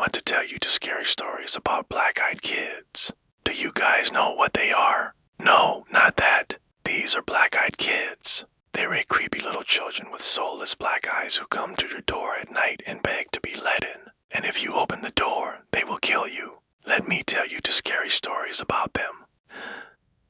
Want to tell you two scary stories about black-eyed kids. Do you guys know what they are? No, not that. These are black-eyed kids. They're creepy little children with soulless black eyes who come to your door at night and beg to be let in. And if you open the door, they will kill you. Let me tell you two scary stories about them.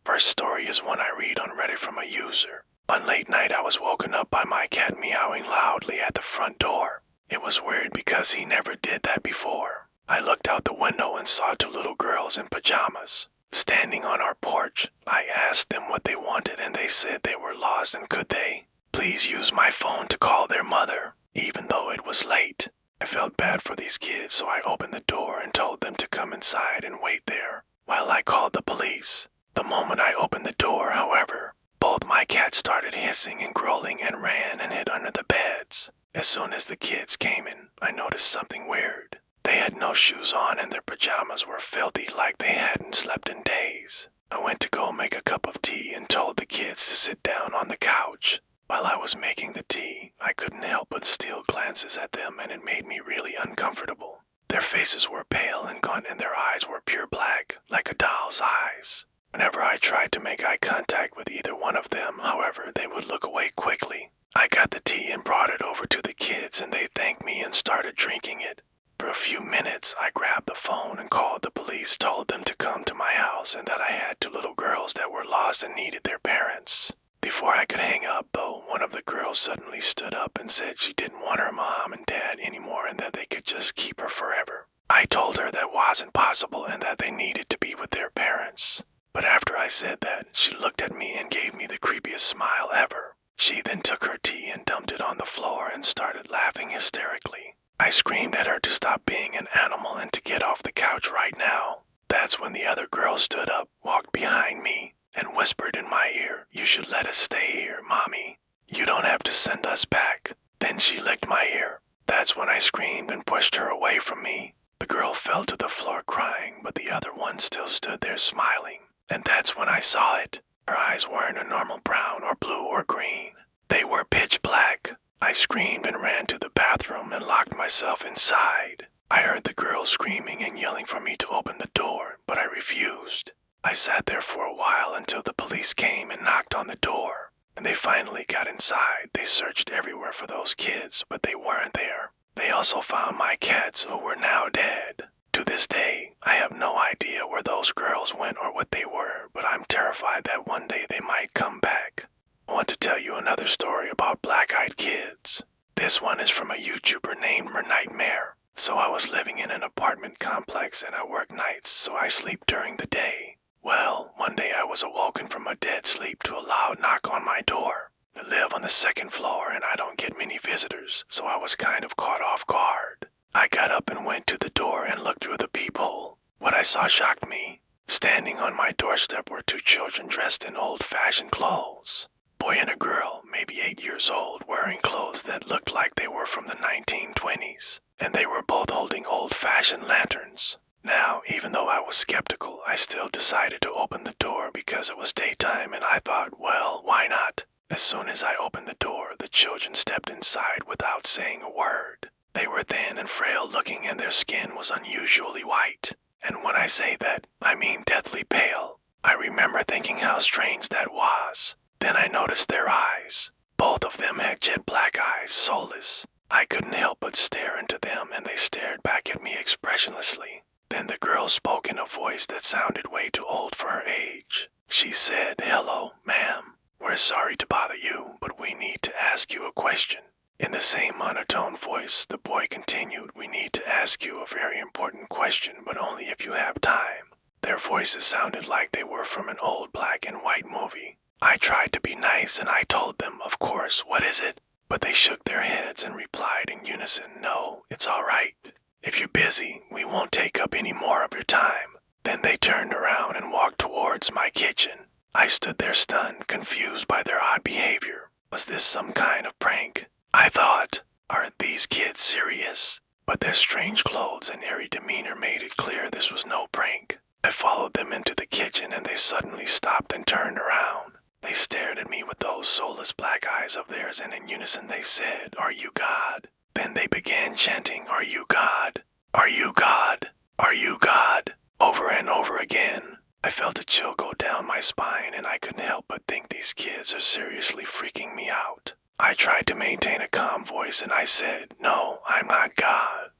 First story is one I read on Reddit from a user. One late night I was woken up by my cat meowing loudly at the front door. It was weird because he never did that before. I looked out the window and saw two little girls in pajamas. Standing on our porch, I asked them what they wanted and they said they were lost and could they please use my phone to call their mother, even though it was late. I felt bad for these kids, so I opened the door and told them to come inside and wait there while I called the police. The moment I opened the door, however, both my cats started hissing and growling and ran and hid under the beds. As soon as the kids came in, I noticed something weird. They had no shoes on and their pajamas were filthy like they hadn't slept in days. I went to go make a cup of tea and told the kids to sit down on the couch. While I was making the tea, I couldn't help but steal glances at them and it made me really uncomfortable. Their faces were pale and gaunt and their eyes were pure black, like a doll's eyes. Whenever I tried to make eye contact with either one of them, however, they would look away quickly. I got the tea and brought it over to the kids and they thanked me and started drinking it. For a few minutes, I grabbed the phone and called the police, told them to come to my house and that I had two little girls that were lost and needed their parents. Before I could hang up, though, one of the girls suddenly stood up and said she didn't want her mom and dad anymore and that they could just keep her forever. I told her that wasn't possible and that they needed to be with their parents. But after I said that, she looked at me and gave me the creepiest smile ever. She then took her tea and dumped it on the floor and started laughing hysterically. I screamed at her to stop being an animal and to get off the couch right now. That's when the other girl stood up, walked behind me, and whispered in my ear, "You should let us stay here, Mommy. You don't have to send us back." Then she licked my ear. That's when I screamed and pushed her away from me. The girl fell to the floor crying, but the other one still stood there smiling. And that's when I saw it. Her eyes weren't a normal brown or blue or green. They were pitch black. I screamed and ran to the bathroom and locked myself inside. I heard the girls screaming and yelling for me to open the door, but I refused. I sat there for a while until the police came and knocked on the door. And they finally got inside. They searched everywhere for those kids, but they weren't there. They also found my cats, who were now dead. To this day, I have no idea where those girls went or what they were, but I'm terrified that one day they might come back. I want to tell you another story about black-eyed kids. This one is from a YouTuber named Nightmare. So I was living in an apartment complex and I work nights, so I sleep during the day. Well, one day I was awoken from a dead sleep to a loud knock on my door. I live on the second floor and I don't get many visitors, so I was kind of caught off guard. I got up and went to the door and looked through the peephole. What I saw shocked me. Standing on my doorstep were two children dressed in old-fashioned clothes. Boy and a girl, maybe 8 years old, wearing clothes that looked like they were from the 1920s. And they were both holding old-fashioned lanterns. Now, even though I was skeptical, I still decided to open the door because it was daytime and I thought, well, why not? As soon as I opened the door, the children stepped inside without saying a word. They were thin and frail-looking and their skin was unusually white. And when I say that, I mean deathly pale. I remember thinking how strange that was. Then I noticed their eyes. Both of them had jet black eyes, soulless. I couldn't help but stare into them and they stared back at me expressionlessly. Then the girl spoke in a voice that sounded way too old for her age. She said, "Hello, ma'am. We're sorry to bother you, but we need to ask you a question." In the same monotone voice, the boy continued, "We need to ask you a very important question, but only if you have time." Their voices sounded like they were from an old black and white movie. I tried to be nice and I told them, of course, "What is it?" But they shook their heads and replied in unison, "No, it's all right. If you're busy, we won't take up any more of your time." Then they turned around and walked towards my kitchen. I stood there stunned, confused by their odd behavior. Was this some kind of prank? I thought, aren't these kids serious? But their strange clothes and airy demeanor made it clear this was no prank. I followed them into the kitchen and they suddenly stopped and turned around. They stared at me with those soulless black eyes of theirs and in unison they said, "Are you God?" Then they began chanting, "Are you God?" Are you God? Are you God? Over and over again. I felt a chill go down my spine and I couldn't help but think these kids are seriously freaking me out. I tried to maintain a calm voice and I said, "No, I'm not God."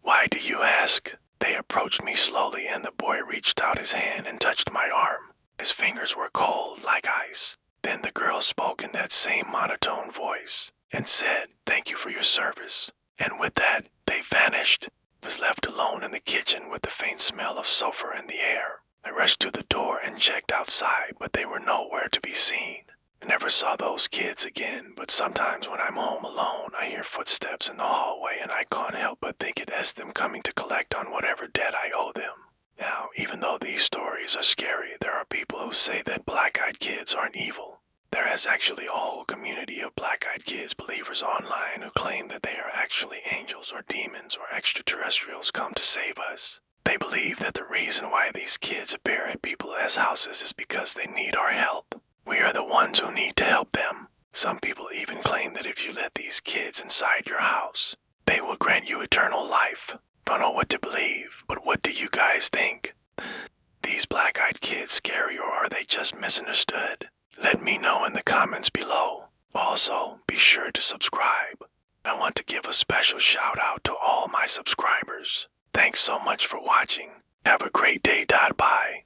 "Why do you ask?" They approached me slowly and the boy reached out his hand and touched my arm. His fingers were cold like ice. Then the girl spoke in that same monotone voice and said, "Thank you for your service." And with that, they vanished. I was left alone in the kitchen with the faint smell of sulfur in the air. I rushed to the door and checked outside, but they were nowhere to be seen. I never saw those kids again, but sometimes when I'm home alone, I hear footsteps in the hallway and I can't help but think it is them coming to collect on whatever debt I owe them. Now, even though these stories are scary, there are people who say that black-eyed kids aren't evil. There is actually a whole community of black-eyed kids believers online who claim that they are actually angels or demons or extraterrestrials come to save us. They believe that the reason why these kids appear at people's houses is because they need our help. We are the ones who need to help them. Some people even claim that if you let these kids inside your house, they will grant you eternal life. Don't know what to believe, but what do you guys think? These black-eyed kids scary or are they just misunderstood? Let me know in the comments below. Also, be sure to subscribe. I want to give a special shout out to all my subscribers. Thanks so much for watching. Have a great day. Bye.